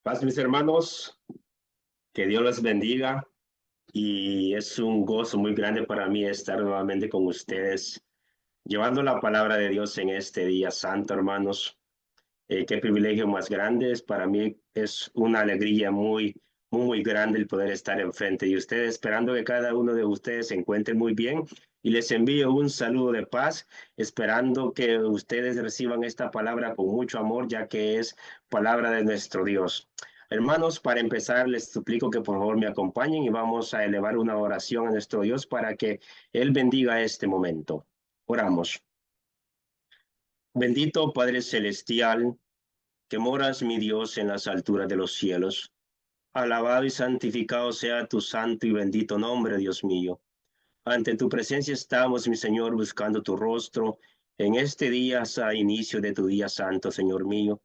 Paz, mis hermanos, que Dios los bendiga y es un gozo muy grande para mí estar nuevamente con ustedes, llevando la palabra de Dios en este día santo, hermanos. Qué privilegio más grande es para mí, es una alegría muy grande el poder estar enfrente de ustedes, esperando que cada uno de ustedes se encuentre muy bien y les envío un saludo de paz, esperando que ustedes reciban esta palabra con mucho amor, ya que es palabra de nuestro Dios. Hermanos, para empezar, les suplico que por favor me acompañen y vamos a elevar una oración a nuestro Dios para que Él bendiga este momento. Oramos. Bendito Padre Celestial, que moras, mi Dios, en las alturas de los cielos. Alabado y santificado sea tu santo y bendito nombre, Dios mío. Ante tu presencia estamos, mi Señor, buscando tu rostro en este día, a inicio de tu día santo, Señor mío.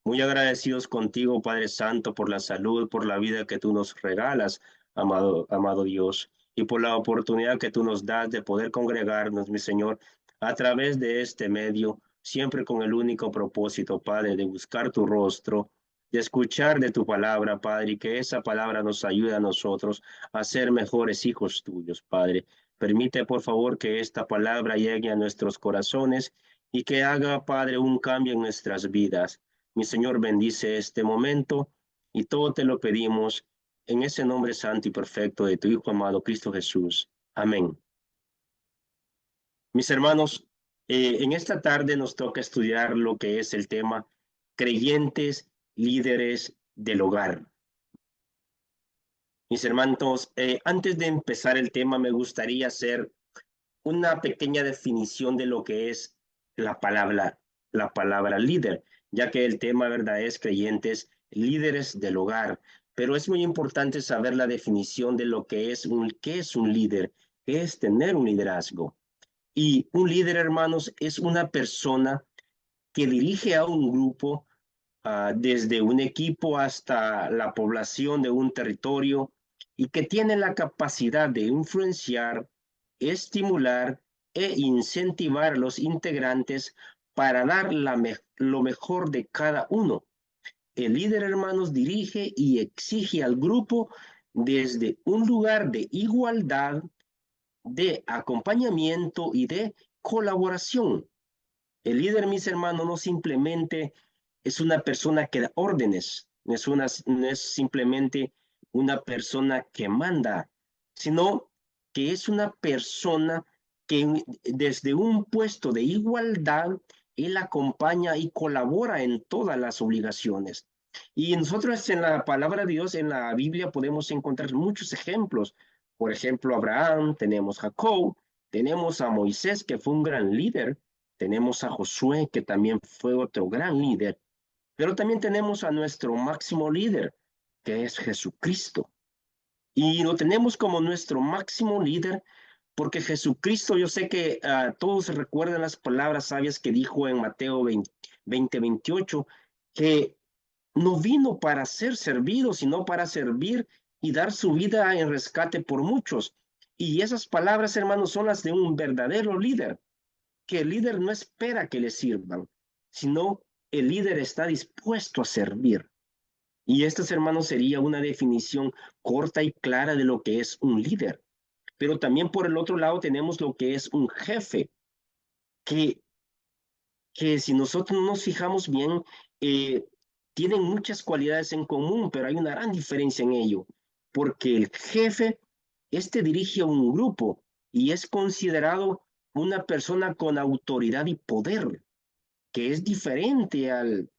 Muy agradecidos contigo, Padre Santo, por la salud, por la vida que tú nos regalas, amado Dios, y por la oportunidad que tú nos das de poder congregarnos, mi Señor, a través de este medio, siempre con el único propósito, Padre, de buscar tu rostro, de escuchar de tu palabra, Padre, y que esa palabra nos ayude a nosotros a ser mejores hijos tuyos, Padre. Permite, por favor, que esta palabra llegue a nuestros corazones y que haga, Padre, un cambio en nuestras vidas. Mi Señor, bendice este momento y todo te lo pedimos en ese nombre santo y perfecto de tu Hijo amado Cristo Jesús. Amén. Mis hermanos, en esta tarde nos toca estudiar lo que es el tema creyentes líderes del hogar. Mis hermanos, antes de empezar el tema, me gustaría hacer una pequeña definición de lo que es la la palabra líder, ya que el tema, ¿verdad?, es creyentes líderes del hogar. Pero es muy importante saber la definición de lo que es qué es un líder, qué es tener un liderazgo. Y un líder, hermanos, es una persona que dirige a un grupo, desde un equipo hasta la población de un territorio y que tiene la capacidad de influenciar, estimular e incentivar a los integrantes para dar lo mejor de cada uno. El líder, hermanos, dirige y exige al grupo desde un lugar de igualdad, de acompañamiento y de colaboración. El líder, mis hermanos, no simplemente es una persona que da órdenes, no es simplemente una persona que manda, sino que es una persona que desde un puesto de igualdad, él acompaña y colabora en todas las obligaciones. Y nosotros en la palabra de Dios, en la Biblia, podemos encontrar muchos ejemplos. Por ejemplo, Abraham, tenemos Jacob, tenemos a Moisés, que fue un gran líder, tenemos a Josué, que también fue otro gran líder, pero también tenemos a nuestro máximo líder, que es Jesucristo. Y lo tenemos como nuestro máximo líder porque Jesucristo, yo sé que todos recuerdan las palabras sabias que dijo en Mateo 20:28, que no vino para ser servido, sino para servir y dar su vida en rescate por muchos. Y esas palabras, hermanos, son las de un verdadero líder, que el líder no espera que le sirvan, sino el líder está dispuesto a servir. Y esta, hermanos, sería una definición corta y clara de lo que es un líder. Pero también por el otro lado tenemos lo que es un jefe, que, que si nosotros no nos fijamos bien, eh, tienen muchas cualidades en común, pero hay una gran diferencia en ello, porque el jefe, este dirige a un grupo y es considerado una persona con autoridad y poder, que es diferente al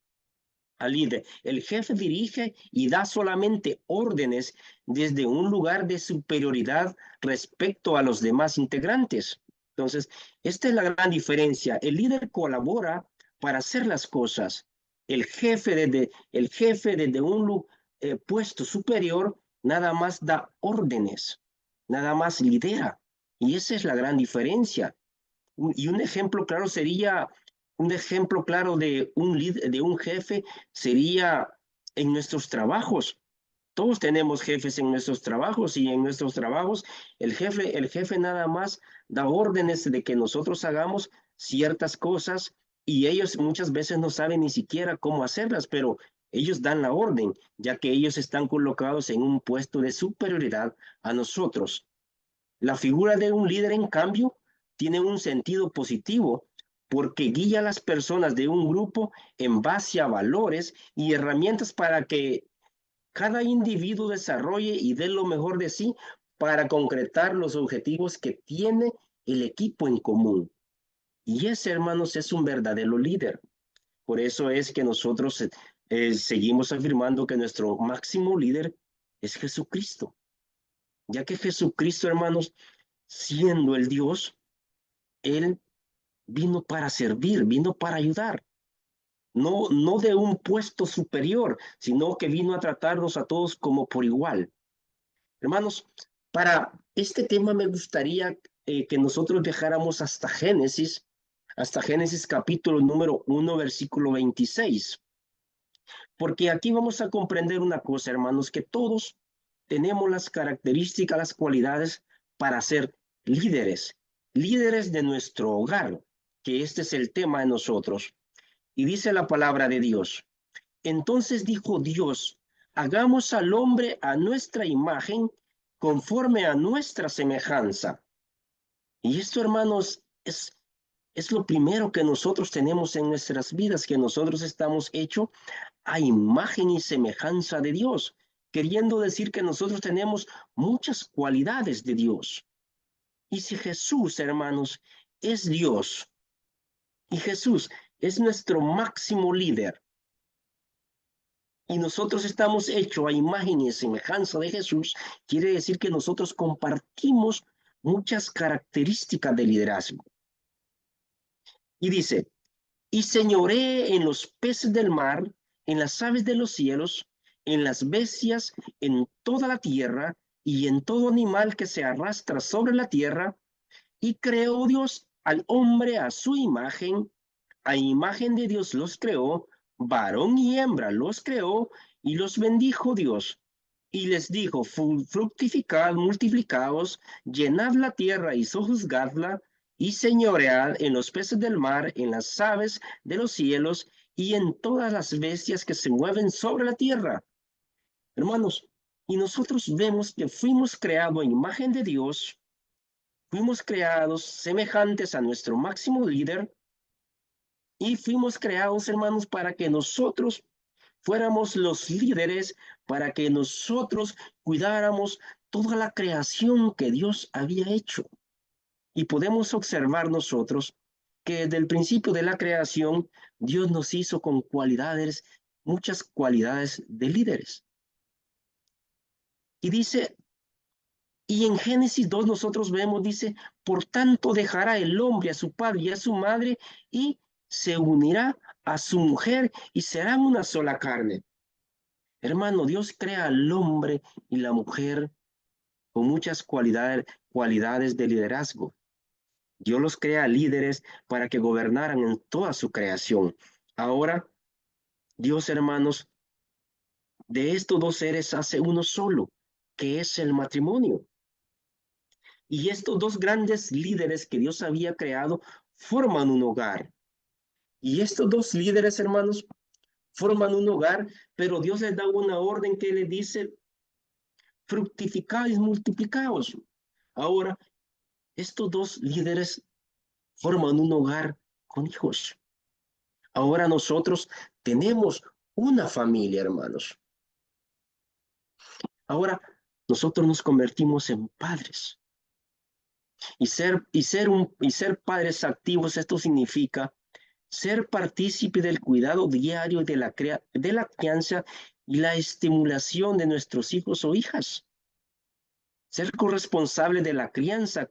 líder. El jefe dirige y da solamente órdenes desde un lugar de superioridad respecto a los demás integrantes. Entonces, esta es la gran diferencia. El líder colabora para hacer las cosas. El jefe desde un puesto superior nada más da órdenes, nada más lidera. Y esa es la gran diferencia. Y un ejemplo claro de de un jefe sería en nuestros trabajos. Todos tenemos jefes en nuestros trabajos y en nuestros trabajos el jefe nada más da órdenes de que nosotros hagamos ciertas cosas y ellos muchas veces no saben ni siquiera cómo hacerlas, pero Ellos dan la orden, ya que ellos están colocados en un puesto de superioridad a nosotros. La figura de un líder, en cambio, tiene un sentido positivo porque guía a las personas de un grupo en base a valores y herramientas para que cada individuo desarrolle y dé lo mejor de sí para concretar los objetivos que tiene el equipo en común. Y ese, hermanos, es un verdadero líder. Por eso es que nosotros seguimos afirmando que nuestro máximo líder es Jesucristo, ya que Jesucristo, hermanos, siendo el Dios, Él vino para servir, vino para ayudar, no de un puesto superior, sino que vino a tratarnos a todos como por igual. Hermanos, para este tema me gustaría que nosotros viajáramos hasta Génesis capítulo número 1, versículo 26, porque aquí vamos a comprender una cosa, hermanos, que todos tenemos las características, las cualidades para ser líderes, líderes de nuestro hogar, que este es el tema de nosotros. Y dice la palabra de Dios. Entonces dijo Dios, hagamos al hombre a nuestra imagen, conforme a nuestra semejanza. Y esto, hermanos, es lo primero que nosotros tenemos en nuestras vidas, que nosotros estamos hechos a imagen y semejanza de Dios, queriendo decir que nosotros tenemos muchas cualidades de Dios. Y si Jesús, hermanos, es Dios, y Jesús es nuestro máximo líder, y nosotros estamos hechos a imagen y semejanza de Jesús, quiere decir que nosotros compartimos muchas características de liderazgo. Y dice, y señoré en los peces del mar, en las aves de los cielos, en las bestias, en toda la tierra y en todo animal que se arrastra sobre la tierra. Y creó Dios al hombre a imagen de Dios los creó, varón y hembra los creó, y los bendijo Dios. Y les dijo, fructificad, multiplicaos, llenad la tierra y sojuzgadla, y señoread en los peces del mar, en las aves de los cielos, y en todas las bestias que se mueven sobre la tierra. Hermanos, y nosotros vemos que fuimos creados a imagen de Dios, fuimos creados semejantes a nuestro máximo líder, y fuimos creados, hermanos, para que nosotros fuéramos los líderes, para que nosotros cuidáramos toda la creación que Dios había hecho. Y podemos observar nosotros que desde el principio de la creación, Dios nos hizo con cualidades, muchas cualidades de líderes. Y dice, y en Génesis 2 nosotros vemos, dice, por tanto dejará el hombre a su padre y a su madre y se unirá a su mujer y serán una sola carne. Hermano, Dios crea al hombre y la mujer con muchas cualidades de liderazgo. Dios los crea líderes para que gobernaran en toda su creación. Ahora, Dios, hermanos, de estos dos seres hace uno solo, que es el matrimonio. Y estos dos grandes líderes que Dios había creado forman un hogar. Y estos dos líderes, hermanos, forman un hogar, pero Dios les da una orden que les dice, fructificáis, multiplicaos. Ahora, estos dos líderes forman un hogar con hijos. Ahora nosotros tenemos una familia, hermanos. Ahora nosotros nos convertimos en padres. Y ser padres activos, esto significa ser partícipe del cuidado diario de la crianza y la estimulación de nuestros hijos o hijas. Ser corresponsable de la crianza,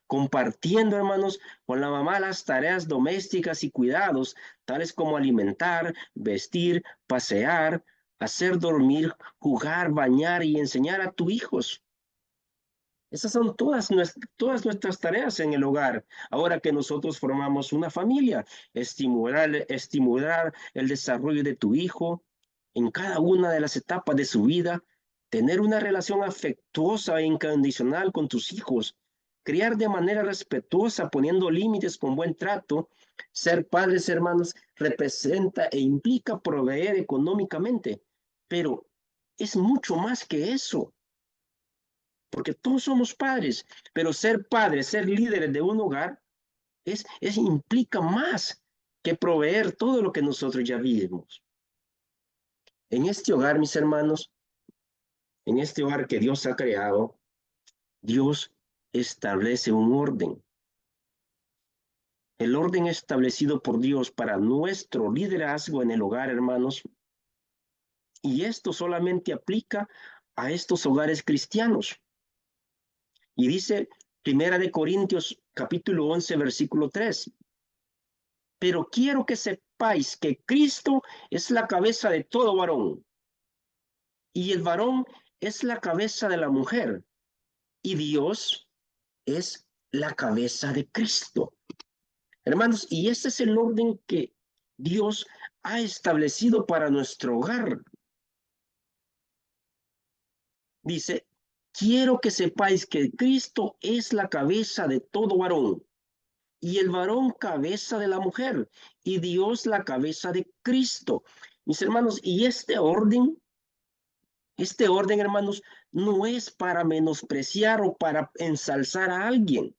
compartiendo, hermanos, con la mamá las tareas domésticas y cuidados, tales como alimentar, vestir, pasear, hacer dormir, jugar, bañar y enseñar a tus hijos. Esas son todas nuestras tareas en el hogar. Ahora que nosotros formamos una familia, estimular el desarrollo de tu hijo en cada una de las etapas de su vida, tener una relación afectuosa e incondicional con tus hijos, criar de manera respetuosa, poniendo límites con buen trato. Ser padres, hermanos, representa e implica proveer económicamente, pero es mucho más que eso, porque todos somos padres, pero ser padres, ser líderes de un hogar, implica más que proveer todo lo que nosotros ya vivimos. En este hogar, mis hermanos, en este hogar que Dios ha creado, Dios establece un orden. El orden establecido por Dios para nuestro liderazgo en el hogar, hermanos, y esto solamente aplica a estos hogares cristianos. Y dice Primera de Corintios capítulo 11, versículo 3. Pero quiero que sepáis que Cristo es la cabeza de todo varón, y el varón es la cabeza de la mujer, y Dios es la cabeza de Cristo. Hermanos, y ese es el orden que Dios ha establecido para nuestro hogar. Dice, quiero que sepáis que Cristo es la cabeza de todo varón, y el varón cabeza de la mujer, y Dios la cabeza de Cristo. Mis hermanos, y este orden, hermanos, no es para menospreciar o para ensalzar a alguien.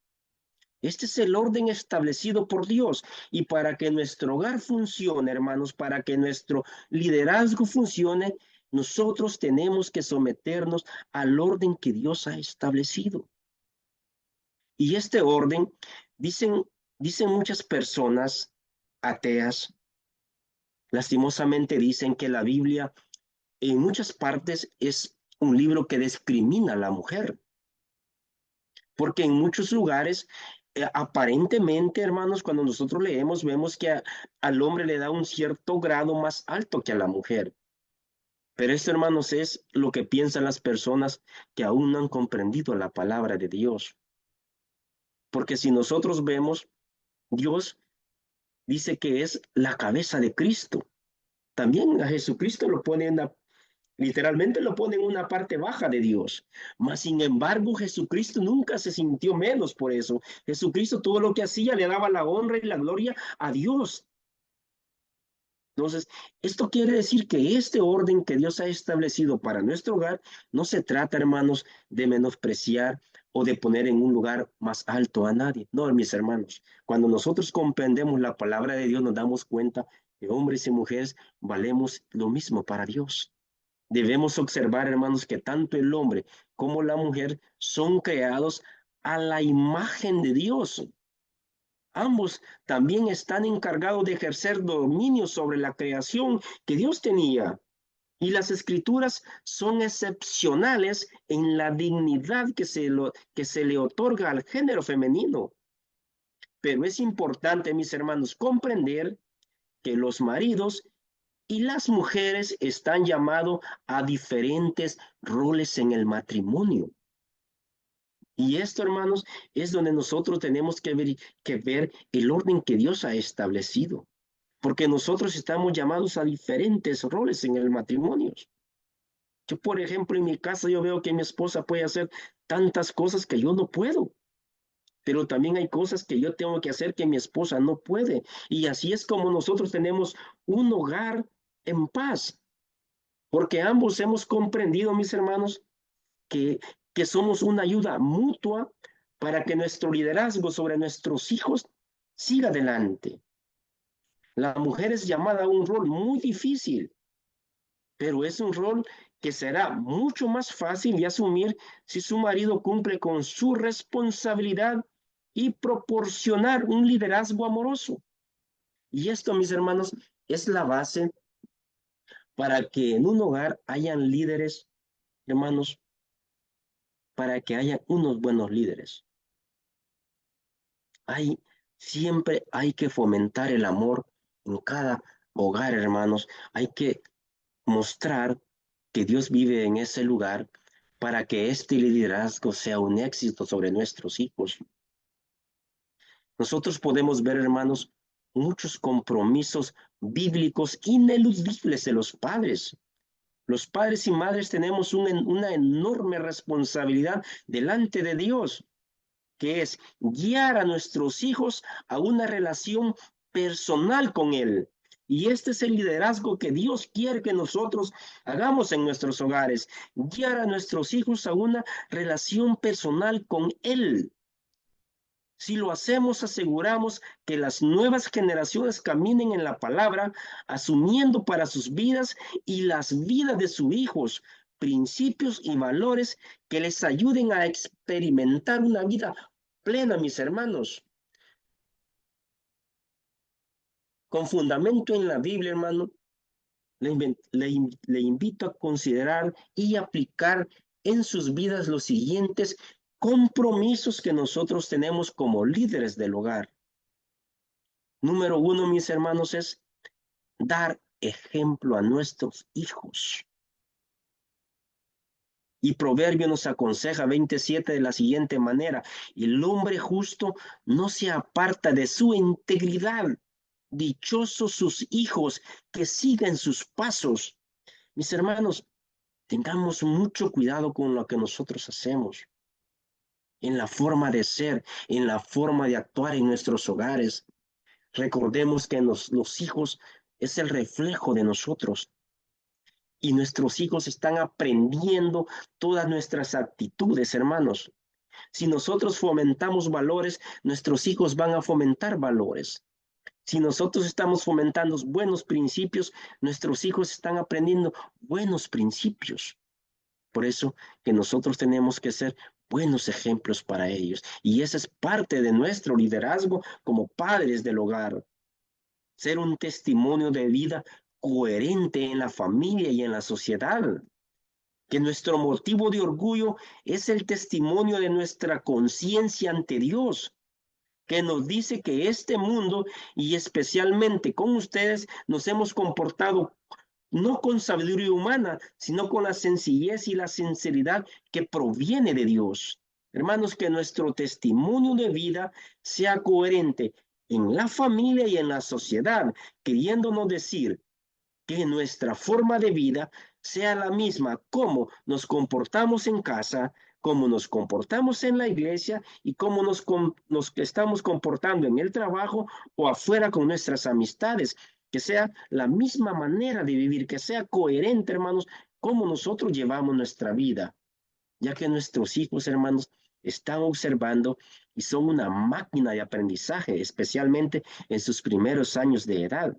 Este es el orden establecido por Dios. Y para que nuestro hogar funcione, hermanos, para que nuestro liderazgo funcione, nosotros tenemos que someternos al orden que Dios ha establecido. Y este orden, dicen, dicen muchas personas ateas, lastimosamente dicen que la Biblia en muchas partes es un libro que discrimina a la mujer, porque en muchos lugares, aparentemente, hermanos, cuando nosotros leemos, vemos que al hombre le da un cierto grado más alto que a la mujer. Pero esto, hermanos, es lo que piensan las personas que aún no han comprendido la palabra de Dios. Porque si nosotros vemos, Dios dice que es la cabeza de Cristo. También a Jesucristo lo pone literalmente lo pone en una parte baja de Dios. Mas, sin embargo, Jesucristo nunca se sintió menos por eso. Jesucristo todo lo que hacía le daba la honra y la gloria a Dios. Entonces, esto quiere decir que este orden que Dios ha establecido para nuestro hogar no se trata, hermanos, de menospreciar o de poner en un lugar más alto a nadie. No, mis hermanos, cuando nosotros comprendemos la palabra de Dios, nos damos cuenta que hombres y mujeres valemos lo mismo para Dios. Debemos observar, hermanos, que tanto el hombre como la mujer son creados a la imagen de Dios. Ambos también están encargados de ejercer dominio sobre la creación que Dios tenía. Y las escrituras son excepcionales en la dignidad que se le otorga al género femenino. Pero es importante, mis hermanos, comprender que los maridos y las mujeres están llamados a diferentes roles en el matrimonio. Y esto, hermanos, es donde nosotros tenemos que ver el orden que Dios ha establecido. Porque nosotros estamos llamados a diferentes roles en el matrimonio. Yo, por ejemplo, en mi casa yo veo que mi esposa puede hacer tantas cosas que yo no puedo. Pero también hay cosas que yo tengo que hacer que mi esposa no puede. Y así es como nosotros tenemos un hogar en paz. Porque ambos hemos comprendido, mis hermanos, que, que somos una ayuda mutua para que nuestro liderazgo sobre nuestros hijos siga adelante. La mujer es llamada a un rol muy difícil, pero es un rol que será mucho más fácil de asumir si su marido cumple con su responsabilidad y proporcionar un liderazgo amoroso. Y esto, mis hermanos, es la base para que en un hogar hayan líderes, hermanos, para que haya unos buenos líderes. Siempre hay que fomentar el amor en cada hogar, hermanos. Hay que mostrar que Dios vive en ese lugar para que este liderazgo sea un éxito sobre nuestros hijos. Nosotros podemos ver, hermanos, muchos compromisos bíblicos ineludibles de los padres. Los padres y madres tenemos una enorme responsabilidad delante de Dios. que es guiar a nuestros hijos a una relación personal con Él. Y este es el liderazgo que Dios quiere que nosotros hagamos en nuestros hogares, guiar a nuestros hijos a una relación personal con Él. Si lo hacemos, aseguramos que las nuevas generaciones caminen en la palabra, asumiendo para sus vidas y las vidas de sus hijos principios y valores que les ayuden a experimentar una vida plena, mis hermanos, con fundamento en la Biblia, hermano. Le invito a considerar y aplicar en sus vidas los siguientes compromisos que nosotros tenemos como líderes del hogar. Número uno, mis hermanos, es dar ejemplo a nuestros hijos. Y Proverbio nos aconseja 27 de la siguiente manera: el hombre justo no se aparta de su integridad. Dichosos sus hijos que siguen sus pasos. Mis hermanos, tengamos mucho cuidado con lo que nosotros hacemos, en la forma de ser, en la forma de actuar en nuestros hogares. Recordemos que los hijos es el reflejo de nosotros. Y nuestros hijos están aprendiendo todas nuestras actitudes, hermanos. Si nosotros fomentamos valores, nuestros hijos van a fomentar valores. Si nosotros estamos fomentando buenos principios, nuestros hijos están aprendiendo buenos principios. Por eso que nosotros tenemos que ser buenos ejemplos para ellos. Y esa es parte de nuestro liderazgo como padres del hogar. Ser un testimonio de vida coherente en la familia y en la sociedad. Que nuestro motivo de orgullo es el testimonio de nuestra conciencia ante Dios, que nos dice que este mundo y especialmente con ustedes nos hemos comportado no con sabiduría humana, sino con la sencillez y la sinceridad que proviene de Dios. Hermanos, que nuestro testimonio de vida sea coherente en la familia y en la sociedad, queriéndonos decir que nuestra forma de vida sea la misma como nos comportamos en casa, como nos comportamos en la iglesia y cómo nos estamos comportando en el trabajo o afuera con nuestras amistades. Que sea la misma manera de vivir, que sea coherente, hermanos, como nosotros llevamos nuestra vida, ya que nuestros hijos, hermanos, están observando y son una máquina de aprendizaje, especialmente en sus primeros años de edad.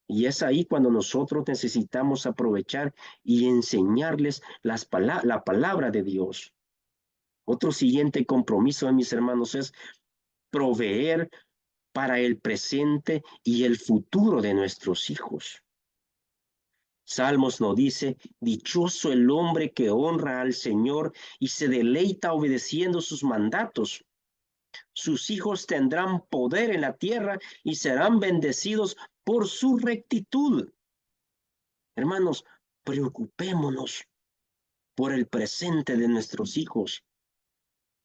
Y es ahí cuando nosotros necesitamos aprovechar y enseñarles la palabra de Dios. Otro siguiente compromiso de mis hermanos es proveer para el presente y el futuro de nuestros hijos. Salmos nos dice: dichoso el hombre que honra al Señor y se deleita obedeciendo sus mandatos. Sus hijos tendrán poder en la tierra y serán bendecidos por su rectitud. Hermanos, preocupémonos por el presente de nuestros hijos.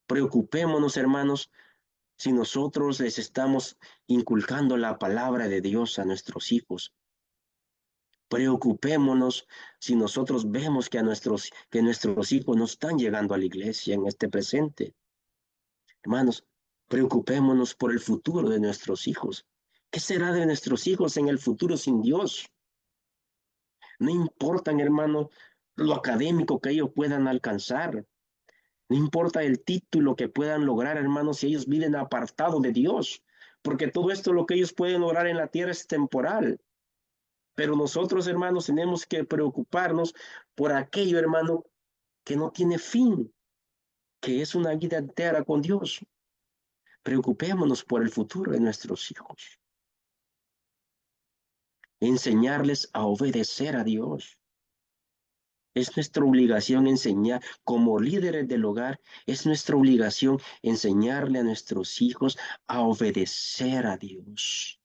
Preocupémonos, hermanos, si nosotros les estamos inculcando la palabra de Dios a nuestros hijos. Preocupémonos si nosotros vemos que nuestros hijos no están llegando a la iglesia en este presente. Hermanos, preocupémonos por el futuro de nuestros hijos. ¿Qué será de nuestros hijos en el futuro sin Dios? No importa, hermano, lo académico que ellos puedan alcanzar. No importa el título que puedan lograr, hermanos, si ellos viven apartados de Dios. Porque todo esto, lo que ellos pueden lograr en la tierra, es temporal. Pero nosotros, hermanos, tenemos que preocuparnos por aquello, hermano, que no tiene fin, que es una vida entera con Dios. Preocupémonos por el futuro de nuestros hijos. Enseñarles a obedecer a Dios. Es nuestra obligación enseñar, como líderes del hogar, es nuestra obligación enseñarle a nuestros hijos a obedecer a Dios.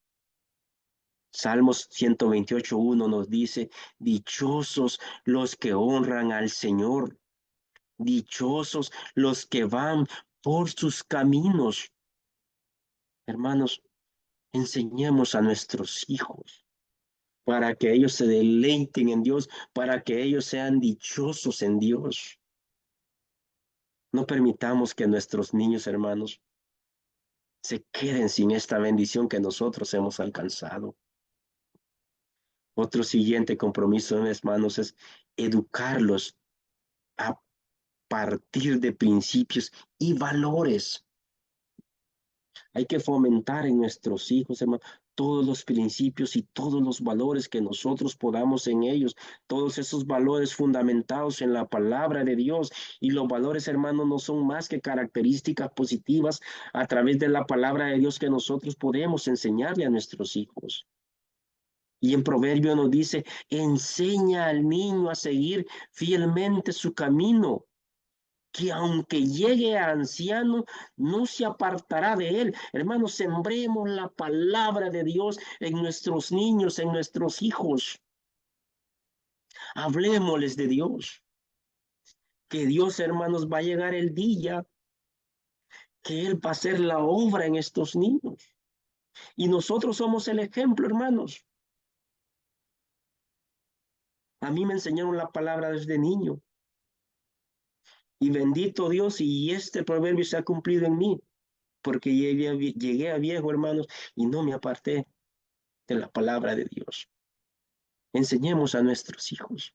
Salmos 128:1 nos dice: dichosos los que honran al Señor, dichosos los que van por sus caminos. Hermanos, enseñemos a nuestros hijos para que ellos se deleiten en Dios, para que ellos sean dichosos en Dios. No permitamos que nuestros niños, hermanos, se queden sin esta bendición que nosotros hemos alcanzado. Otro siguiente compromiso en mis manos es educarlos a partir de principios y valores. Hay que fomentar en nuestros hijos, hermano, todos los principios y todos los valores que nosotros podamos en ellos, todos esos valores fundamentados en la palabra de Dios. Y los valores, hermano, no son más que características positivas a través de la palabra de Dios que nosotros podemos enseñarle a nuestros hijos. Y en Proverbio nos dice, enseña al niño a seguir fielmente su camino, que aunque llegue a anciano, no se apartará de él. Hermanos, sembremos la palabra de Dios en nuestros niños, en nuestros hijos. Hablemosles de Dios. Que Dios, hermanos, va a llegar el día que Él va a hacer la obra en estos niños. Y nosotros somos el ejemplo, hermanos. A mí me enseñaron la palabra desde niño. Y bendito Dios, y este proverbio se ha cumplido en mí, porque llegué a viejo, hermanos, y no me aparté de la palabra de Dios. Enseñemos a nuestros hijos.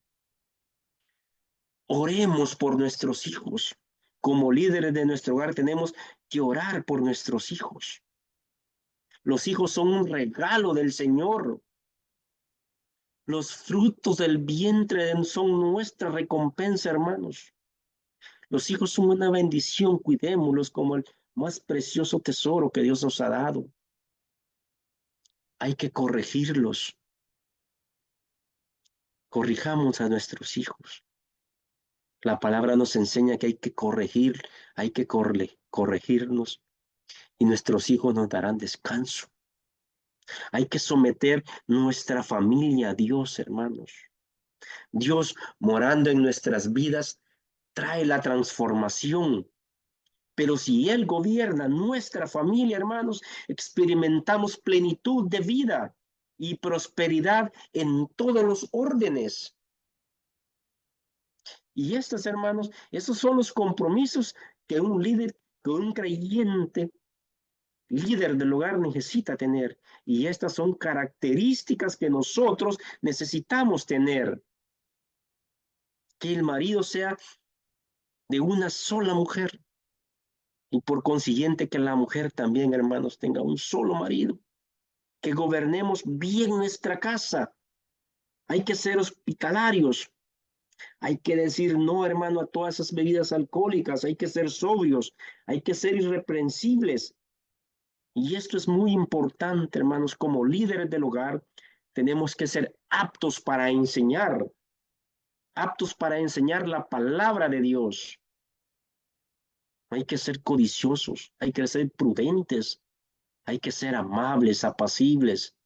Oremos por nuestros hijos. Como líderes de nuestro hogar tenemos que orar por nuestros hijos. Los hijos son un regalo del Señor. Los frutos del vientre son nuestra recompensa, hermanos. Los hijos son una bendición, cuidémoslos como el más precioso tesoro que Dios nos ha dado. Hay que corregirlos. Corrijamos a nuestros hijos. La palabra nos enseña que hay que corregir, hay que corregirnos y nuestros hijos nos darán descanso. Hay que someter nuestra familia a Dios, hermanos. Dios morando en nuestras vidas trae la transformación. Pero si Él gobierna nuestra familia, hermanos, experimentamos plenitud de vida y prosperidad en todos los órdenes. Y estos, hermanos, esos son los compromisos que un líder, que un creyente, líder del hogar necesita tener. Y estas son características que nosotros necesitamos tener. Que el marido sea de una sola mujer. Y por consiguiente que la mujer también, hermanos, tenga un solo marido. Que gobernemos bien nuestra casa. Hay que ser hospitalarios. Hay que decir no, hermano, a todas esas bebidas alcohólicas. Hay que ser sobrios. Hay que ser irreprensibles. Y esto es muy importante, hermanos, como líderes del hogar, tenemos que ser aptos para enseñar la palabra de Dios. Hay que ser codiciosos, hay que ser prudentes, hay que ser amables, apacibles,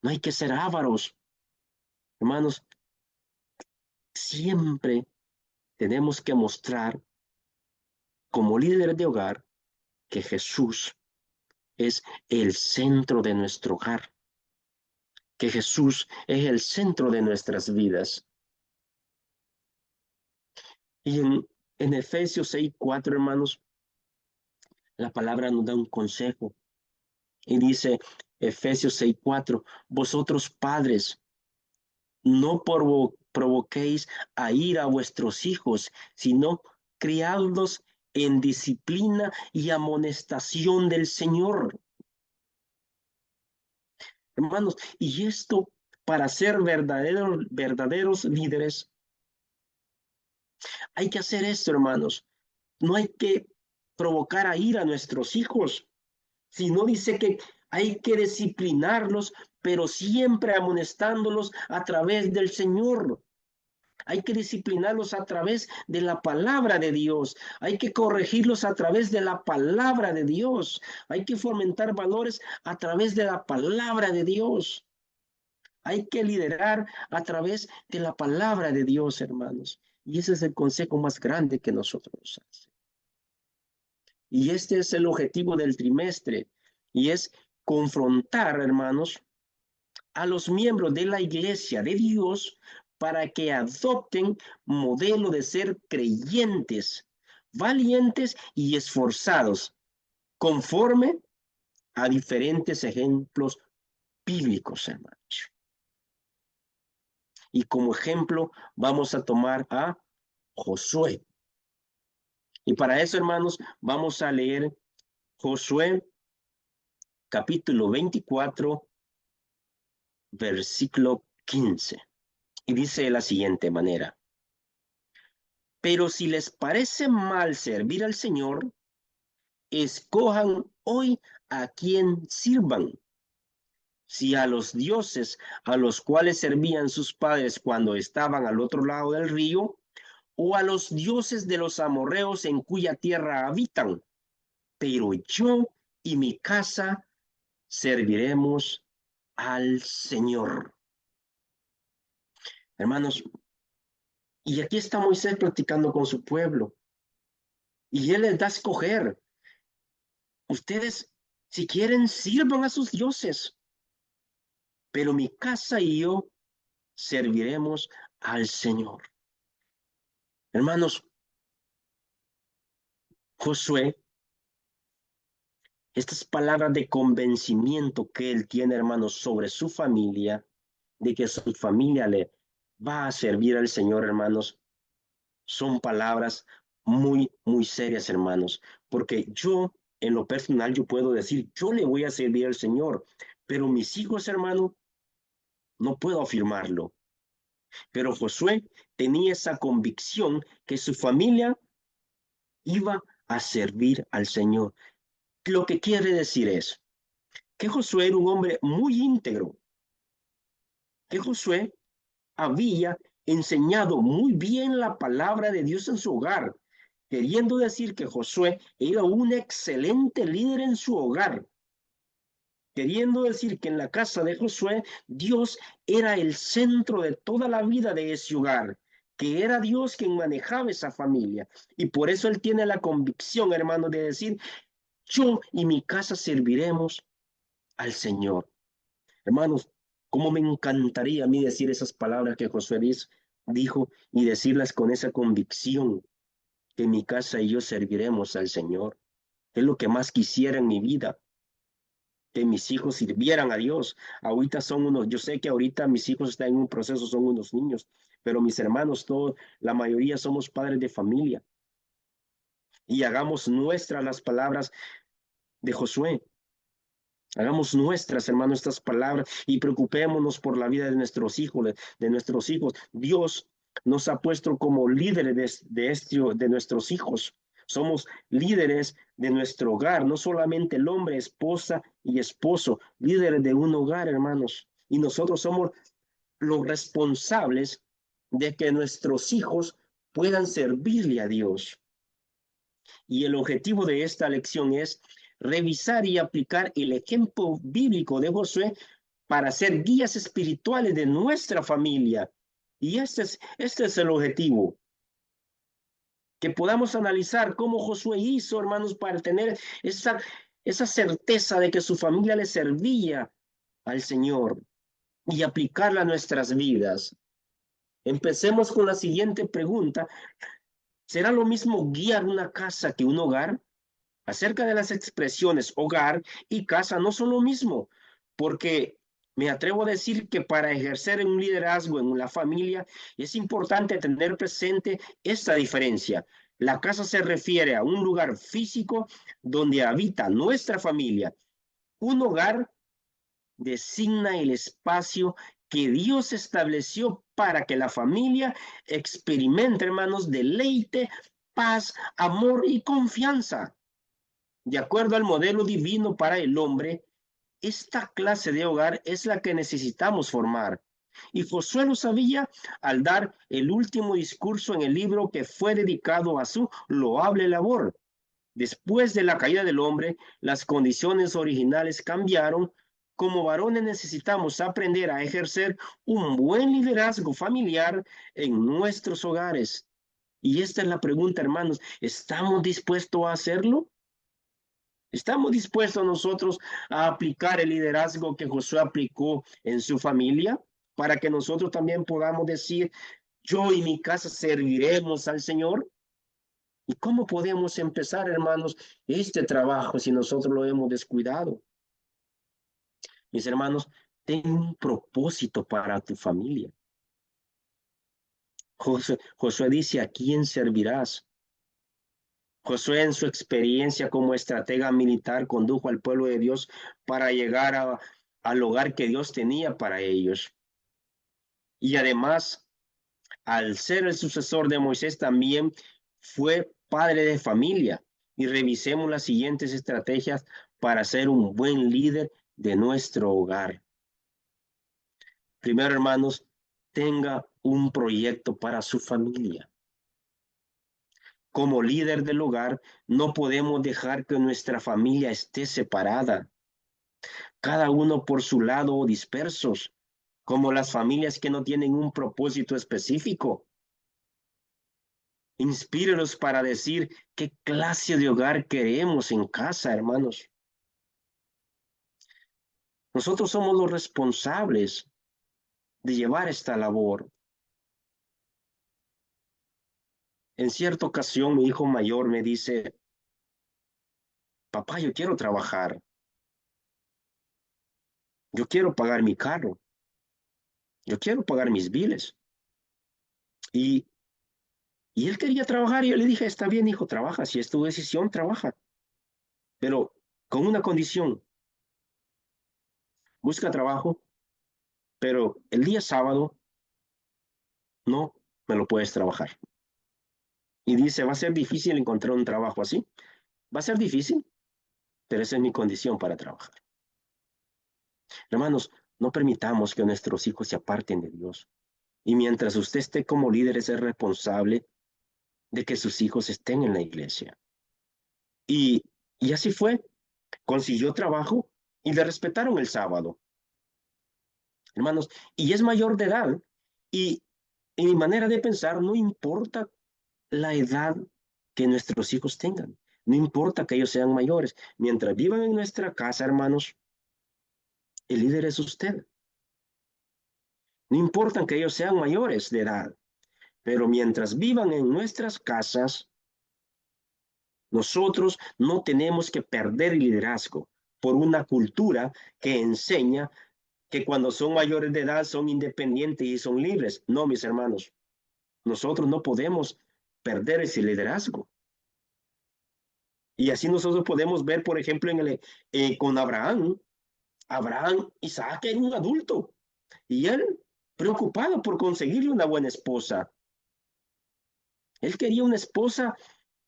no hay que ser ávaros. Hermanos, siempre tenemos que mostrar como líderes de hogar que Jesús es el centro de nuestro hogar, que Jesús es el centro de nuestras vidas. Y en Efesios 6:4, hermanos, la palabra nos da un consejo. Y dice Efesios 6:4, vosotros padres, no provoquéis a ir a vuestros hijos, sino criadlos en disciplina y amonestación del Señor. Hermanos, y esto para ser verdaderos líderes, hay que hacer esto, hermanos. No hay que provocar a ir a nuestros hijos, sino dice que hay que disciplinarlos, pero siempre amonestándolos a través del Señor. Hay que disciplinarlos a través de la palabra de Dios. Hay que corregirlos a través de la palabra de Dios. Hay que fomentar valores a través de la palabra de Dios. Hay que liderar a través de la palabra de Dios, hermanos. Y ese es el consejo más grande que nosotros nos hace. Y este es el objetivo del trimestre. Y es confrontar, hermanos, a los miembros de la iglesia de Dios para que adopten modelo de ser creyentes, valientes y esforzados, conforme a diferentes ejemplos bíblicos, hermanos. Y como ejemplo vamos a tomar a Josué. Y para eso, hermanos, vamos a leer Josué capítulo 24, versículo 15. Y dice de la siguiente manera: pero si les parece mal servir al Señor, escojan hoy a quien sirvan. Si a los dioses a los cuales servían sus padres cuando estaban al otro lado del río, o a los dioses de los amorreos en cuya tierra habitan, pero yo y mi casa serviremos al Señor. Hermanos, y aquí está Moisés platicando con su pueblo, y él les da a escoger. Ustedes, si quieren, sirvan a sus dioses, pero mi casa y yo serviremos al Señor. Hermanos, Josué, estas palabras de convencimiento que él tiene, hermanos, sobre su familia, de que su familia le va a servir al Señor, hermanos, son palabras muy, muy serias, hermanos, porque yo, en lo personal, yo puedo decir, yo le voy a servir al Señor, pero mis hijos, hermano, no puedo afirmarlo. Pero Josué tenía esa convicción que su familia iba a servir al Señor. Lo que quiere decir es que Josué era un hombre muy íntegro, que Josué había enseñado muy bien la palabra de Dios en su hogar, queriendo decir que Josué era un excelente líder en su hogar, queriendo decir que en la casa de Josué Dios era el centro de toda la vida de ese hogar, que era Dios quien manejaba esa familia. Y por eso él tiene la convicción, hermano, de decir, yo y mi casa serviremos al Señor. Hermanos, cómo me encantaría a mí decir esas palabras que Josué dijo y decirlas con esa convicción, que mi casa y yo serviremos al Señor. Es lo que más quisiera en mi vida, que mis hijos sirvieran a Dios. Ahorita son unos, yo sé que ahorita mis hijos están en un proceso, son unos niños, pero mis hermanos, todos, la mayoría somos padres de familia. Y hagamos nuestras las palabras de Josué. Hagamos nuestras, hermanos, estas palabras y preocupémonos por la vida de nuestros hijos, de nuestros hijos. Dios nos ha puesto como líderes de nuestros hijos. Somos líderes de nuestro hogar, no solamente el hombre, esposa y esposo, líderes de un hogar, hermanos. Y nosotros somos los responsables de que nuestros hijos puedan servirle a Dios. Y el objetivo de esta lección es revisar y aplicar el ejemplo bíblico de Josué para ser guías espirituales de nuestra familia. Y este es el objetivo, que podamos analizar cómo Josué hizo, hermanos, para tener esa certeza de que su familia le servía al Señor y aplicarla a nuestras vidas. Empecemos con la siguiente pregunta. ¿Será lo mismo guiar una casa que un hogar? Acerca de las expresiones hogar y casa no son lo mismo, porque me atrevo a decir que para ejercer un liderazgo en la familia es importante tener presente esta diferencia. La casa se refiere a un lugar físico donde habita nuestra familia. Un hogar designa el espacio que Dios estableció para que la familia experimente, hermanos, deleite, paz, amor y confianza. De acuerdo al modelo divino para el hombre, esta clase de hogar es la que necesitamos formar. Y Josué lo sabía al dar el último discurso en el libro que fue dedicado a su loable labor. Después de la caída del hombre, las condiciones originales cambiaron. Como varones necesitamos aprender a ejercer un buen liderazgo familiar en nuestros hogares. Y esta es la pregunta, hermanos, ¿estamos dispuestos a hacerlo? ¿Estamos dispuestos nosotros a aplicar el liderazgo que Josué aplicó en su familia para que nosotros también podamos decir, yo y mi casa serviremos al Señor? ¿Y cómo podemos empezar, hermanos, este trabajo si nosotros lo hemos descuidado? Mis hermanos, ten un propósito para tu familia. Josué dice, ¿a quién servirás? Josué en su experiencia como estratega militar condujo al pueblo de Dios para llegar al hogar que Dios tenía para ellos. Y además, al ser el sucesor de Moisés, también fue padre de familia. Y revisemos las siguientes estrategias para ser un buen líder de nuestro hogar. Primero, hermanos, tenga un proyecto para su familia. Como líder del hogar, no podemos dejar que nuestra familia esté separada, cada uno por su lado o dispersos, como las familias que no tienen un propósito específico. Inspírelos para decir qué clase de hogar queremos en casa, hermanos. Nosotros somos los responsables de llevar esta labor. En cierta ocasión, mi hijo mayor me dice, papá, yo quiero trabajar, yo quiero pagar mi carro, yo quiero pagar mis biles. Y, y él quería trabajar y yo le dije, está bien, hijo, trabaja, si es tu decisión, trabaja, pero con una condición, busca trabajo, pero el día sábado no me lo puedes trabajar. Y dice, va a ser difícil encontrar un trabajo así. Va a ser difícil, pero esa es mi condición para trabajar. Hermanos, no permitamos que nuestros hijos se aparten de Dios. Y mientras usted esté como líder, es el responsable de que sus hijos estén en la iglesia. Y, y así fue. Consiguió trabajo y le respetaron el sábado. Hermanos, y es mayor de edad. Y en mi manera de pensar, no importa la edad que nuestros hijos tengan. No importa que ellos sean mayores. Mientras vivan en nuestra casa, hermanos, el líder es usted. No importa que ellos sean mayores de edad, pero mientras vivan en nuestras casas, nosotros no tenemos que perder el liderazgo por una cultura que enseña que cuando son mayores de edad son independientes y son libres. No, mis hermanos, nosotros no podemos perder ese liderazgo. Y así nosotros podemos ver, por ejemplo, con Abraham. Abraham, Isaac era un adulto y él preocupado por conseguirle una buena esposa. Él quería una esposa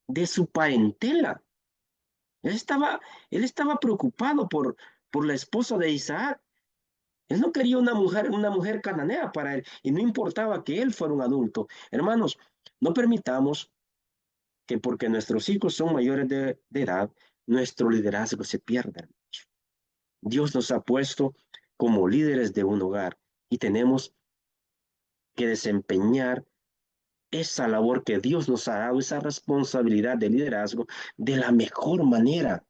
de su parentela. Él estaba, él estaba preocupado por la esposa de Isaac. Él no quería una mujer cananea para él y no importaba que él fuera un adulto. Hermanos, no permitamos que porque nuestros hijos son mayores de edad, nuestro liderazgo se pierda. Dios nos ha puesto como líderes de un hogar y tenemos que desempeñar esa labor que Dios nos ha dado, esa responsabilidad de liderazgo de la mejor manera.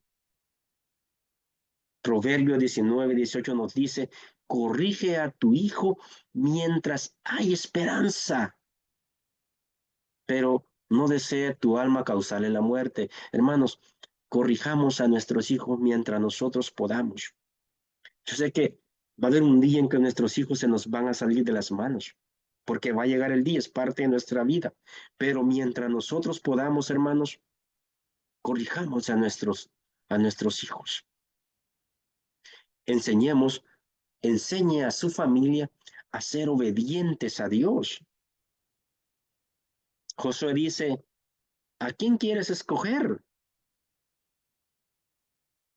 Proverbio 19:18 nos dice, corrige a tu hijo mientras hay esperanza, pero no desee tu alma causarle la muerte. Hermanos, corrijamos a nuestros hijos mientras nosotros podamos. Yo sé que va a haber un día en que nuestros hijos se nos van a salir de las manos, porque va a llegar el día, es parte de nuestra vida. Pero mientras nosotros podamos, hermanos, corrijamos a nuestros hijos. Enseñemos, enseñe a su familia a ser obedientes a Dios. Josué dice, ¿a quién quieres escoger?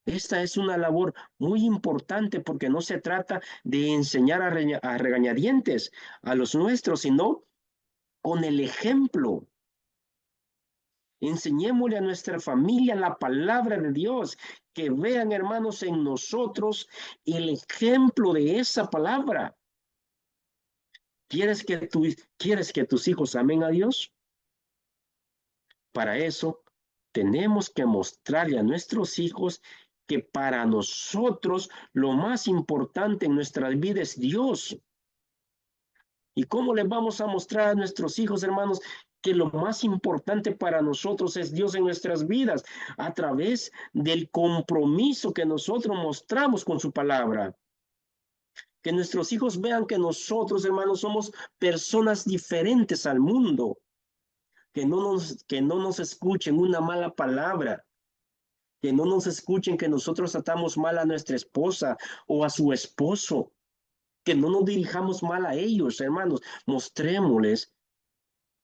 Esta es una labor muy importante porque no se trata de enseñar a regañadientes a los nuestros, sino con el ejemplo. Enseñémosle a nuestra familia la palabra de Dios, que vean, hermanos, en nosotros el ejemplo de esa palabra. ¿Quieres que tus hijos amen a Dios? Para eso, tenemos que mostrarle a nuestros hijos que para nosotros lo más importante en nuestra vida es Dios. ¿Y cómo les vamos a mostrar a nuestros hijos, hermanos, que lo más importante para nosotros es Dios en nuestras vidas? A través del compromiso que nosotros mostramos con su palabra. Que nuestros hijos vean que nosotros, hermanos, somos personas diferentes al mundo. Que no nos escuchen una mala palabra. Que no nos escuchen que nosotros tratamos mal a nuestra esposa o a su esposo. Que no nos dirijamos mal a ellos, hermanos. Mostrémosles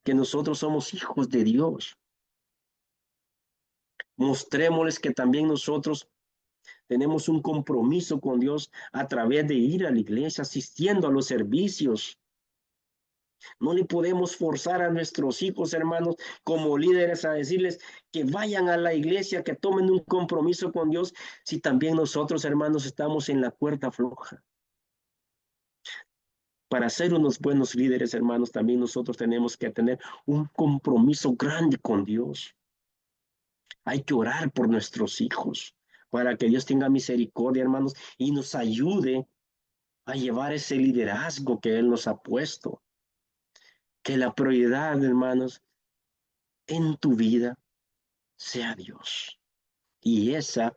que nosotros somos hijos de Dios. Mostrémosles que también nosotros tenemos un compromiso con Dios a través de ir a la iglesia, asistiendo a los servicios. No le podemos forzar a nuestros hijos, hermanos, como líderes a decirles que vayan a la iglesia, que tomen un compromiso con Dios, si también nosotros, hermanos, estamos en la cuerda floja. Para ser unos buenos líderes, hermanos, también nosotros tenemos que tener un compromiso grande con Dios. Hay que orar por nuestros hijos para que Dios tenga misericordia, hermanos, y nos ayude a llevar ese liderazgo que Él nos ha puesto. Que la prioridad, hermanos, en tu vida sea Dios. Y esa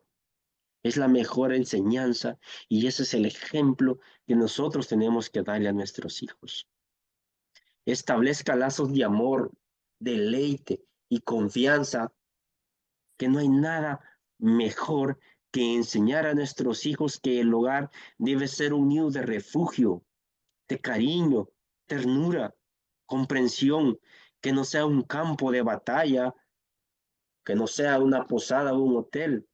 es la mejor enseñanza y ese es el ejemplo que nosotros tenemos que darle a nuestros hijos. Establezca lazos de amor, deleite y confianza, que no hay nada mejor que enseñar a nuestros hijos que el hogar debe ser un nido de refugio, de cariño, ternura, comprensión, que no sea un campo de batalla, que no sea una posada o un hotel.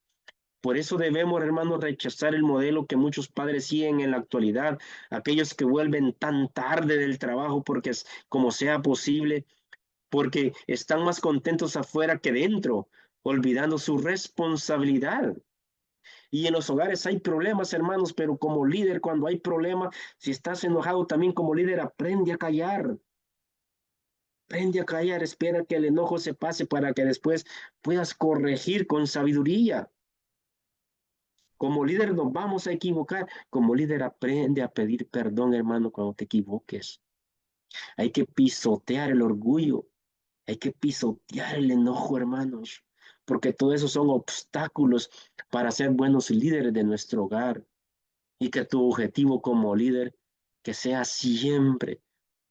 Por eso debemos, hermanos, rechazar el modelo que muchos padres siguen en la actualidad, aquellos que vuelven tan tarde del trabajo porque es como sea posible, porque están más contentos afuera que dentro, olvidando su responsabilidad. Y en los hogares hay problemas, hermanos, pero como líder, cuando hay problemas, si estás enojado también como líder, aprende a callar. Aprende a callar, espera que el enojo se pase para que después puedas corregir con sabiduría. Como líder nos vamos a equivocar. Como líder aprende a pedir perdón, hermano, cuando te equivoques. Hay que pisotear el orgullo. Hay que pisotear el enojo, hermanos. Porque todo eso son obstáculos para ser buenos líderes de nuestro hogar. Y que tu objetivo como líder, que sea siempre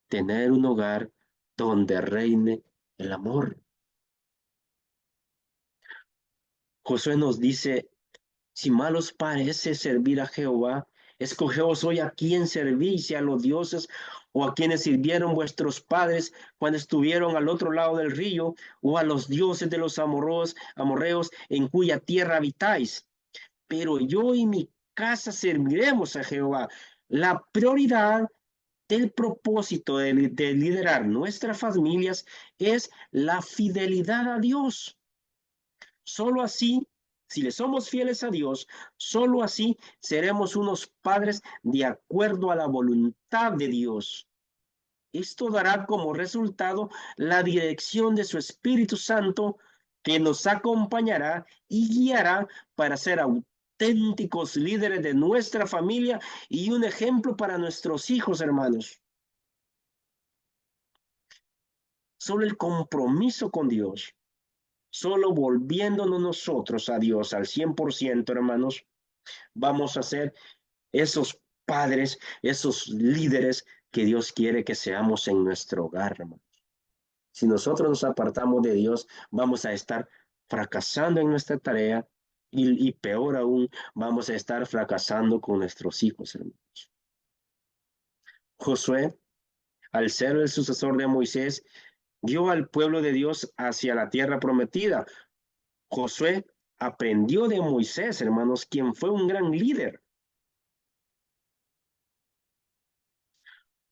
tener un hogar donde reine el amor. Josué nos dice, si mal os parece servir a Jehová, escogeos hoy a quién servís, si a los dioses o a quienes sirvieron vuestros padres cuando estuvieron al otro lado del río, o a los dioses de los amorreos en cuya tierra habitáis. Pero yo y mi casa serviremos a Jehová. La prioridad del propósito de liderar nuestras familias es la fidelidad a Dios. Solo así, si le somos fieles a Dios, solo así seremos unos padres de acuerdo a la voluntad de Dios. Esto dará como resultado la dirección de su Espíritu Santo que nos acompañará y guiará para ser auténticos líderes de nuestra familia y un ejemplo para nuestros hijos, hermanos. Solo el compromiso con Dios, solo volviéndonos nosotros a Dios al 100%, hermanos, vamos a ser esos padres, esos líderes que Dios quiere que seamos en nuestro hogar, hermanos. Si nosotros nos apartamos de Dios, vamos a estar fracasando en nuestra tarea y peor aún, vamos a estar fracasando con nuestros hijos, hermanos. Josué, al ser el sucesor de Moisés, guió al pueblo de Dios hacia la tierra prometida. Josué aprendió de Moisés, hermanos, quien fue un gran líder.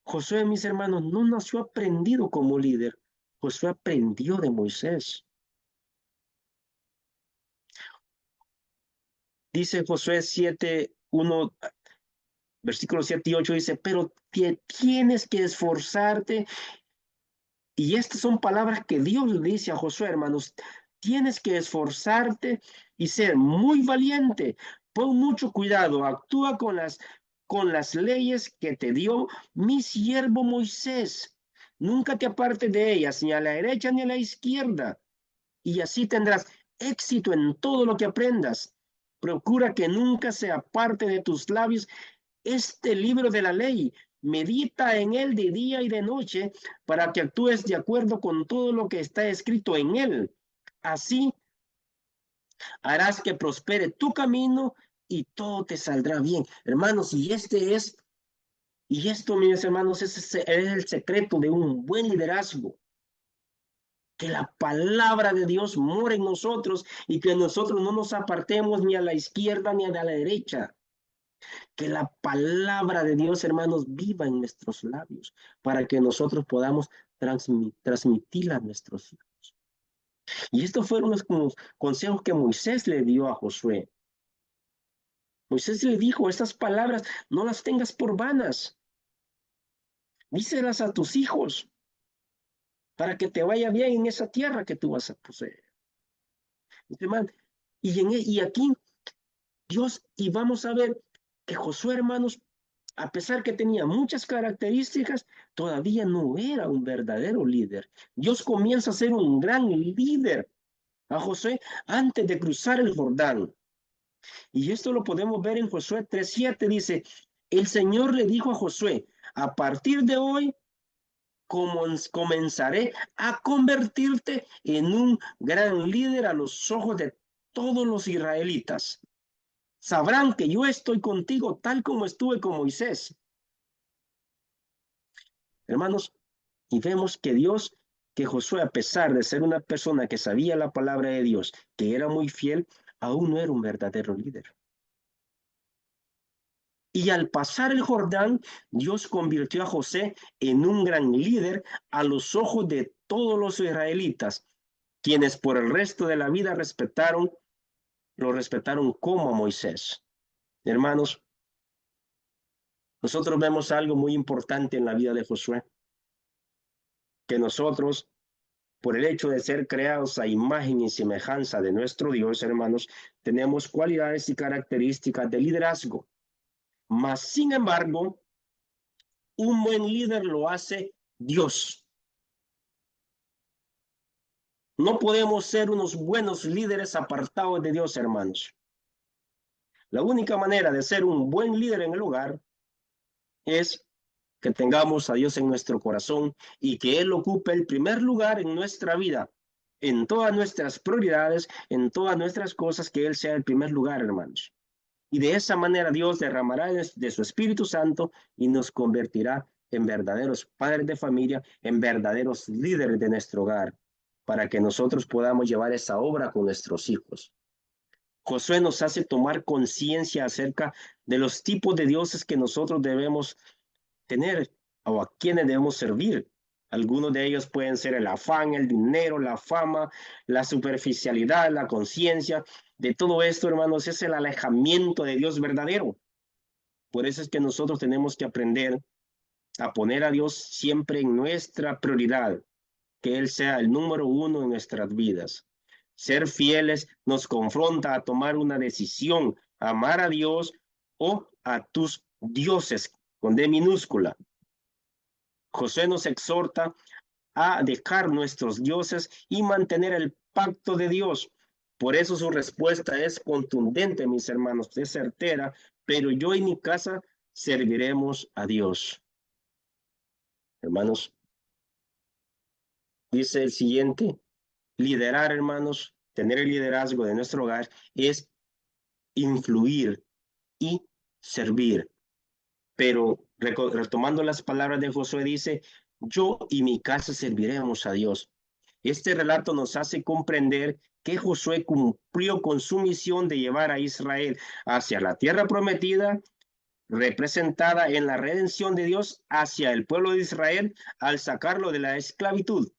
Josué, mis hermanos, no nació aprendido como líder. Josué aprendió de Moisés. Dice Josué 7:1, versículos 7 y 8, dice, pero tienes que esforzarte. Y estas son palabras que Dios le dice a Josué, hermanos. Tienes que esforzarte y ser muy valiente. Pon mucho cuidado, actúa con las leyes que te dio mi siervo Moisés. Nunca te apartes de ellas, ni a la derecha ni a la izquierda. Y así tendrás éxito en todo lo que aprendas. Procura que nunca se aparte de tus labios este libro de la ley. Medita en él de día y de noche para que actúes de acuerdo con todo lo que está escrito en él. Así harás que prospere tu camino y todo te saldrá bien. Hermanos, y esto, mis hermanos, es el secreto de un buen liderazgo. Que la palabra de Dios more en nosotros y que nosotros no nos apartemos ni a la izquierda ni a la derecha. Que la palabra de Dios, hermanos, viva en nuestros labios para que nosotros podamos transmitirla a nuestros hijos. Y estos fueron los consejos que Moisés le dio a Josué. Moisés le dijo, estas palabras no las tengas por vanas, díselas a tus hijos para que te vaya bien en esa tierra que tú vas a poseer. Hermano, y aquí Dios, y vamos a ver que Josué, hermanos, a pesar que tenía muchas características, todavía no era un verdadero líder. Dios comienza a ser un gran líder a Josué antes de cruzar el Jordán. Y esto lo podemos ver en Josué 3:7, dice, el Señor le dijo a Josué, a partir de hoy comenzaré a convertirte en un gran líder a los ojos de todos los israelitas. Sabrán que yo estoy contigo tal como estuve con Moisés. Hermanos, y vemos que Dios, que Josué, a pesar de ser una persona que sabía la palabra de Dios, que era muy fiel, aún no era un verdadero líder. Y al pasar el Jordán, Dios convirtió a José en un gran líder a los ojos de todos los israelitas, quienes por el resto de la vida lo respetaron como a Moisés. Hermanos, nosotros vemos algo muy importante en la vida de Josué, que nosotros, por el hecho de ser creados a imagen y semejanza de nuestro Dios, hermanos, tenemos cualidades y características de liderazgo. Mas, sin embargo, un buen líder lo hace Dios. No podemos ser unos buenos líderes apartados de Dios, hermanos. La única manera de ser un buen líder en el hogar es que tengamos a Dios en nuestro corazón y que Él ocupe el primer lugar en nuestra vida, en todas nuestras prioridades, en todas nuestras cosas, que Él sea el primer lugar, hermanos. Y de esa manera Dios derramará de su Espíritu Santo y nos convertirá en verdaderos padres de familia, en verdaderos líderes de nuestro hogar, para que nosotros podamos llevar esa obra con nuestros hijos. Josué nos hace tomar conciencia acerca de los tipos de dioses que nosotros debemos tener o a quienes debemos servir. Algunos de ellos pueden ser el afán, el dinero, la fama, la superficialidad, la conciencia. De todo esto, hermanos, es el alejamiento de Dios verdadero. Por eso es que nosotros tenemos que aprender a poner a Dios siempre en nuestra prioridad, que Él sea el número uno en nuestras vidas. Ser fieles nos confronta a tomar una decisión, amar a Dios o a tus dioses, con D minúscula. José nos exhorta a dejar nuestros dioses y mantener el pacto de Dios. Por eso su respuesta es contundente, mis hermanos, es certera, pero yo y mi casa serviremos a Dios. Hermanos, dice el siguiente, liderar, hermanos, tener el liderazgo de nuestro hogar es influir y servir. Pero retomando las palabras de Josué, dice, yo y mi casa serviremos a Dios. Este relato nos hace comprender que Josué cumplió con su misión de llevar a Israel hacia la tierra prometida, representada en la redención de Dios hacia el pueblo de Israel al sacarlo de la esclavitud.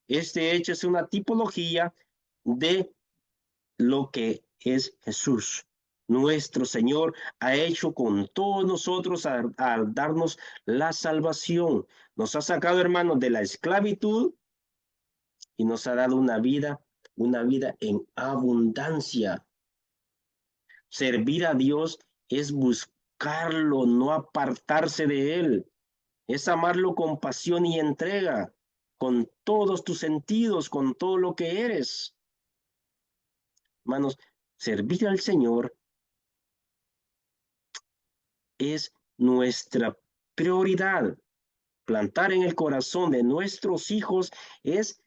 Este hecho es una tipología de lo que es Jesús. Nuestro Señor ha hecho con todos nosotros al darnos la salvación. Nos ha sacado, hermanos, de la esclavitud y nos ha dado una vida en abundancia. Servir a Dios es buscarlo, no apartarse de Él. Es amarlo con pasión y entrega, con todos tus sentidos, con todo lo que eres. Hermanos, servir al Señor es nuestra prioridad. Plantar en el corazón de nuestros hijos es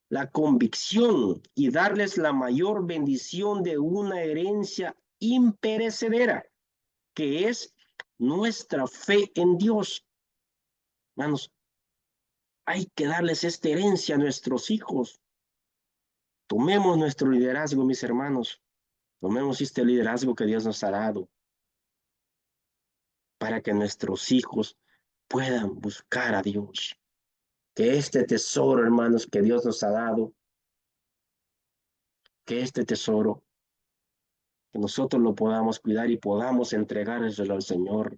la convicción y darles la mayor bendición de una herencia imperecedera, que es nuestra fe en Dios. Hermanos, hay que darles esta herencia a nuestros hijos. Tomemos nuestro liderazgo, mis hermanos. Tomemos este liderazgo que Dios nos ha dado para que nuestros hijos puedan buscar a Dios. Que este tesoro, hermanos, que Dios nos ha dado, que este tesoro, que nosotros lo podamos cuidar y podamos entregárselo al Señor.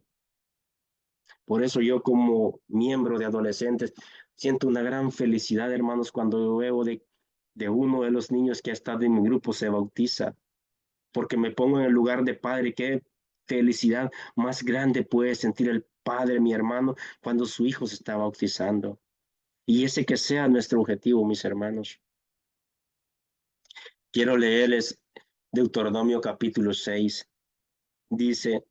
Por eso yo como miembro de adolescentes siento una gran felicidad, hermanos, cuando veo de uno de los niños que ha estado en mi grupo se bautiza, porque me pongo en el lugar de padre. Qué felicidad más grande puede sentir el padre, mi hermano, cuando su hijo se está bautizando. Y ese que sea nuestro objetivo, mis hermanos. Quiero leerles Deuteronomio capítulo 6. Dice,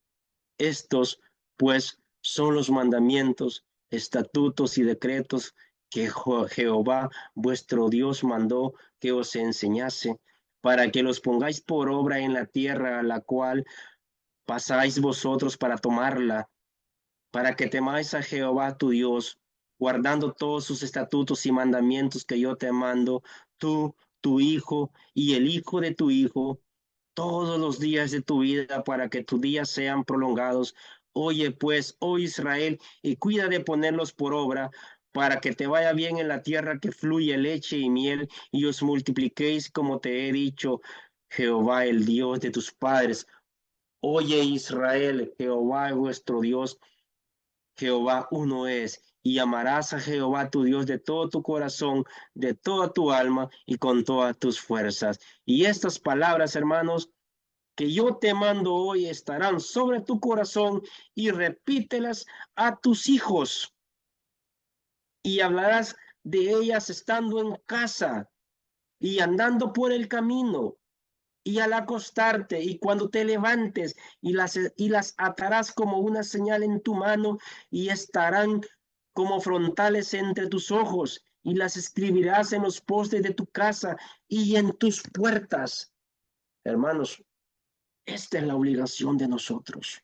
estos pues son los mandamientos, estatutos y decretos que Jehová vuestro Dios mandó que os enseñase, para que los pongáis por obra en la tierra a la cual pasáis vosotros para tomarla, para que temáis a Jehová tu Dios, guardando todos sus estatutos y mandamientos que yo te mando, tú, tu hijo y el hijo de tu hijo, todos los días de tu vida, para que tus días sean prolongados. Oye pues, oh Israel, y cuida de ponerlos por obra, para que te vaya bien en la tierra que fluye leche y miel, y os multipliquéis como te he dicho, Jehová, el Dios de tus padres. Oye Israel, Jehová es vuestro Dios, Jehová uno es, y amarás a Jehová tu Dios de todo tu corazón, de toda tu alma y con todas tus fuerzas. Y estas palabras, hermanos, que yo te mando hoy estarán sobre tu corazón y repítelas a tus hijos y hablarás de ellas estando en casa y andando por el camino y al acostarte y cuando te levantes y las atarás como una señal en tu mano y estarán como frontales entre tus ojos y las escribirás en los postes de tu casa y en tus puertas. Hermanos, esta es la obligación de nosotros.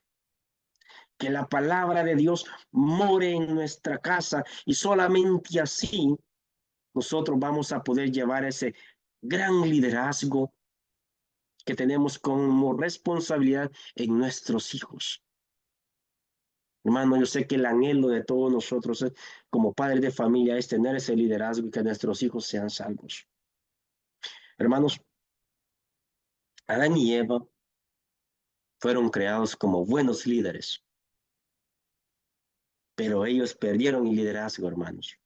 Que la palabra de Dios more en nuestra casa y solamente así nosotros vamos a poder llevar ese gran liderazgo que tenemos como responsabilidad en nuestros hijos. Hermano, yo sé que el anhelo de todos nosotros como padres de familia es tener ese liderazgo y que nuestros hijos sean salvos. Hermanos, Adán y Eva fueron creados como buenos líderes, pero ellos perdieron el liderazgo, hermanos,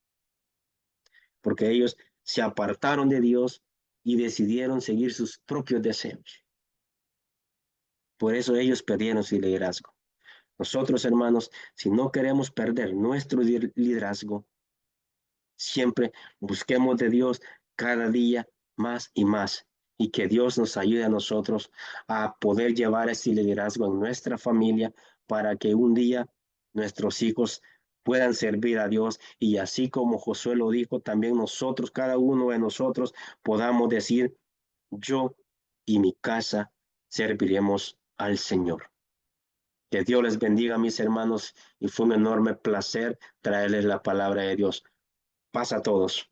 porque ellos se apartaron de Dios y decidieron seguir sus propios deseos. Por eso ellos perdieron su liderazgo. Nosotros, hermanos, si no queremos perder nuestro liderazgo, siempre busquemos de Dios cada día más y más. Y que Dios nos ayude a nosotros a poder llevar ese liderazgo en nuestra familia para que un día nuestros hijos puedan servir a Dios y así como Josué lo dijo, también nosotros, cada uno de nosotros, podamos decir, yo y mi casa serviremos al Señor. Que Dios les bendiga, mis hermanos, y fue un enorme placer traerles la palabra de Dios. Paz a todos.